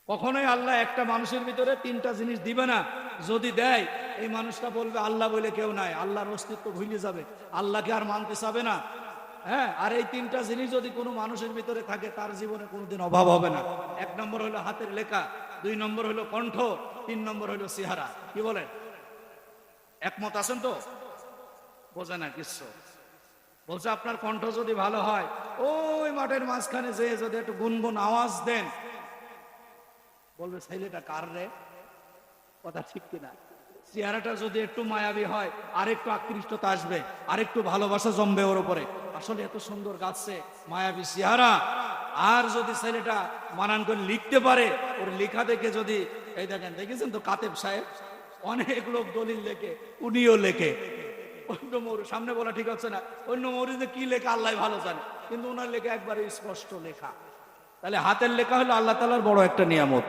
কখনোই আল্লাহ একটা মানুষের ভিতরে তিনটা জিনিস দিবে না। যদি দেয়, এই মানুষটা বলবে আল্লাহ বলে কেউ নাই, আল্লাহর অস্তিত্ব ভুলে যাবে, আল্লাহকে আর মানতে চাবে না। হ্যাঁ, আর এই তিনটা জিনিস যদি কোনো মানুষের ভিতরে থাকে, তার জীবনে কোনোদিন অভাব হবে না। এক নম্বর হলো হাতের লেখা, দুই নম্বর হলো কণ্ঠ, তিন নম্বর হলো চেহারা। কি বলেন, একমত আছেন তো? বোঝে না কিছু। বলছে আপনার কণ্ঠ যদি ভালো হয়, ওই মাঠের মাঝখানে যেয়ে যদি একটু গুনগুন আওয়াজ দেন, বলবে ছেলেটা কার রে? কথা ঠিক কিনা? চেহারাটা যদি একটু মায়াবী হয়, আরেকটু আকৃষ্টতা আসবে, আরেকটু ভালোবাসা জমবে ওর উপরে। আসলে এত সুন্দর গাচ্ছে, মায়াবী চেহারা। আর যদি ছেলেটা মানান করে লিখতে পারে, ওর লেখা দেখে যদি, এই দেখেন, দেখেছেন তো কাতেব সাহেব, অনেক লোক দলিল লেখে, উনিও লেখে। অন্য মৌরি সামনে বলা ঠিক হচ্ছে না, অন্য মৌরিতে কি লেখা আল্লাহ ভালো জানে, কিন্তু ওনার লেখা একবারে স্পষ্ট লেখা। তাহলে হাতের লেখা হলো আল্লাহ তাআলার বড় একটা নিয়ামত।